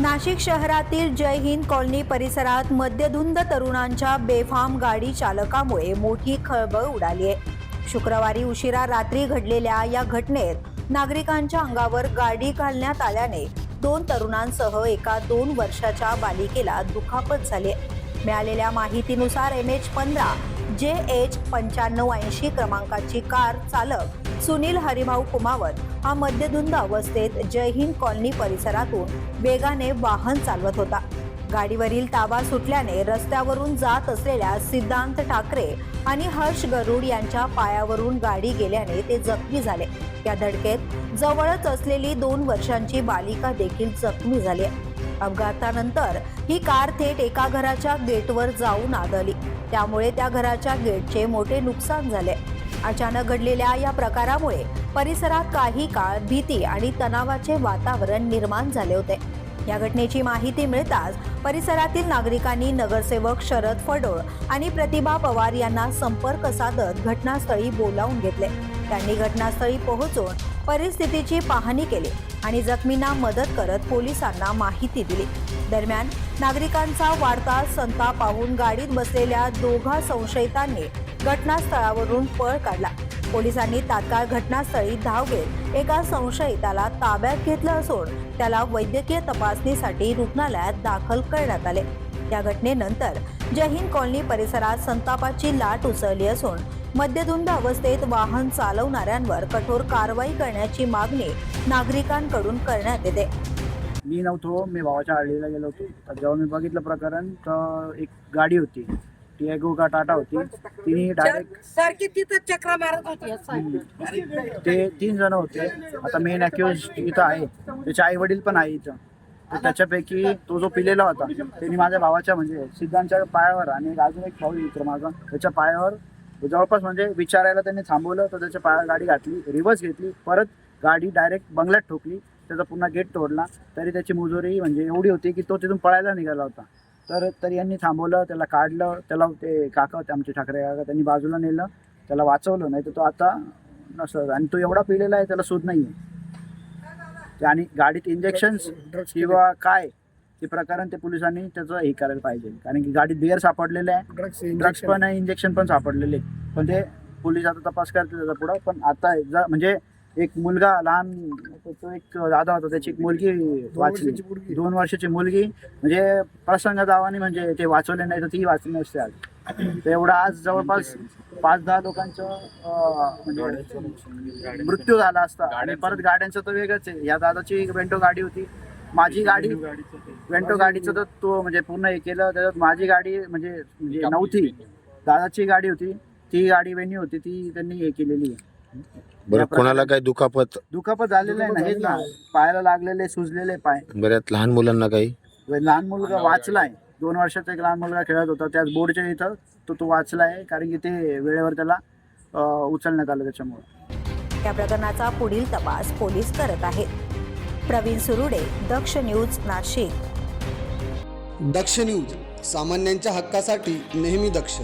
नाशिक शहरातील जय हिंद कॉलनी परिसरात मद्यधुंद तरुणांच्या बेफाम गाडी चालकामुळे मोठी खळबळ उडाली आहे। शुक्रवारी उशिरा रात्री घडलेल्या या घटनेत नागरिकांच्या अंगावर गाडी घालण्यात आल्याने 2 तरुणांसह एका 2 वर्षाच्या बालिकेला दुखापत झाली। मिळालेल्या माहितीनुसार MH15 JH 9580 क्रमांकाची कार चालक सुनील हरिभाऊ कुमावत हा मद्यधुंद अवस्थेत जय हिंद कॉलनी परिसरातून वेगाने वाहन चालवत होता। गाडीवरील ताबा सुटल्याने रस्त्यावरून जात असलेल्या सिद्धांत ठाकरे आणि हर्ष गरुड यांच्या पायावरून गाडी गेल्याने ते जखमी झाले। या धडकेत जवळच असलेली 2 वर्षांची बालिका देखील जखमी झाली। अपघातानंतर ही कार थेट एका घराच्या गेटवर जाऊन आदळली, त्यामुळे त्या घराच्या गेटचे मोठे नुकसान झाले। अचानक घडलेल्या या प्रकारामुळे परिसरात काही काळ भीती आणि तणावाचे वातावरण निर्माण झाले होते। या घटनेची माहिती मिळताच परिसरातील नागरिकांनी नगरसेवक शरद फडोळ आणि प्रतिभा पवार यांना संपर्क साधत घटनास्थळी बोलावून घेतले। त्यांनी घटनास्थळी पोहोचून परिस्थितीची पाहणी केली आणि जखमींना मदत करत पोलिसांना माहिती दिली। दरम्यान नागरिकांचा वाढता संताप पाहून गाडीत बसलेल्या 2 संशयितांनी घटनास्थळावरून पळ काढला। पोलिसांनी तात्काळ घटनास्थळी धाव घेत एका संशयिताला ताब्यात घेतलं असून त्याला वैद्यकीय तपासणीसाठी रुग्णालयात दाखल करण्यात आले। या घटनेनंतर जय हिंद कॉलनी परिसरात संतापाची लाट उसळली असून मद्यधुंद अवस्थेत वाहन चालवणाऱ्यांवर कठोर कारवाई करण्याची मागणी नागरिकांकडून करण्यात येते। मी नव्हतो, मी भावाच्या आळीला गेलो होतो। तर जेव्हा मी बघितलं प्रकरण तर एक गाडी होती, टियागो का टाटा होती, तिने डायरेक्ट सारखी तिथं चक्रा मारत होती। ते 3 जण होते। आता मेन अक्युज इथं आहे, त्याचे आई वडील पण आहे इथं। तर त्याच्यापैकी तो जो पिलेला होता त्यांनी माझ्या भावाच्या म्हणजे सिद्धांच्या पायावर आणि अजून एक भाऊ मित्र माझा त्याच्या पायावर जवळपास म्हणजे विचारायला त्यांनी थांबवलं, तर त्याच्या पायावर गाडी घातली, रिव्हर्स घेतली, परत गाडी डायरेक्ट बंगल्यात ठोकली, त्याचा पुन्हा गेट तोडला। तरी त्याची मुजोरी म्हणजे एवढी होती की तो तिथून पळायला निघाला होता। तरी यांनी थांबवलं, त्याला काढलं, त्याला ते काका होते आमचे ठाकरे काका, त्यांनी बाजूला नेलं, त्याला वाचवलं, नाही तर तो आता नसतं। आणि तो एवढा पिलेला आहे, त्याला सूज नाही आहे। आणि गाडीत इंजेक्शन किंवा काय ते प्रकरण ते पोलिसांनी त्याचं हे करायला पाहिजे, कारण की गाडीत बिअर सापडलेले आहे, ड्रग्स पण आहे, इंजेक्शन पण सापडलेले, पण ते पोलीस आता तपास करते त्याचा पुढं। पण आता म्हणजे एक मुलगा लहान तो एक दादा होता, त्याची एक मुलगी वाचली, 2 वर्षाची मुलगी, म्हणजे प्रसंग जावानी म्हणजे ते वाचवले नाही तर ती वाचली नसते आज। तर एवढा आज जवळपास 5-10 लोकांचं म्हणजे मृत्यू झाला असता। आणि परत गाड्यांचं तर वेगळंच आहे। या दादाची वेंटो गाडी होती, माझी गाडी वेंटो गाडीचं तर तो म्हणजे पूर्ण हे केलं, त्याच्यात माझी गाडी म्हणजे नव्हती, दादाची गाडी होती, ती गाडी वेणी होती, ती त्यांनी हे केलेली आहे। बरं, कोणाला काही दुखापत झालेलं आहे ना, हेच ना, पायाला लागलेले, सुजलेले पाय। बऱ्याच लहान मुलांना काही लहान मुलगा वाचलाय, 2 वर्षाचा एक लहान मुलगा खेळत होता त्याच बोर्डच्या इथं, तो वाचलाय, कारण की ते वेळेवर त्याला उचलण्यात आलं त्याच्यामुळे। या प्रकरणाचा पुढील तपास पोलीस करत आहेत। प्रवीण सुरुडे, दक्ष न्यूज, नाशिक। दक्ष न्यूज, सामान्यांच्या हक्कासाठी नेहमी दक्ष।